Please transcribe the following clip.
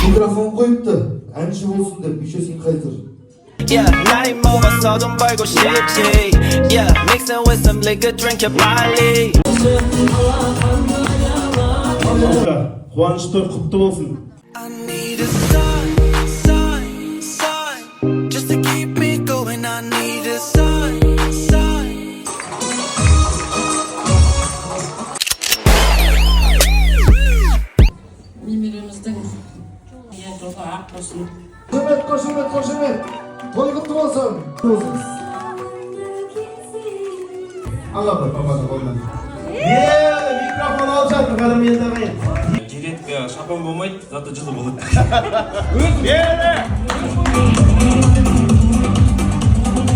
Mikrofon қойыпты, әнші болсын деп, бүйшесін қайтыр. Yeah, 나이 먹어서 돈 벌고 싶지. Yeah, mixing with some liquor, drink your Bali. қуаныш той құтты болсын. I need a sign, sign, sign, just to keep me going. I need a sign, sign. Немереміздің жолға ақ болсын. Қошемет, той құтты болсын. Алла бір папасы қолынан. Микрофон алып жатыр, қадыр мен дағайын. Жилетке шапан болмайды, зато жылы болады.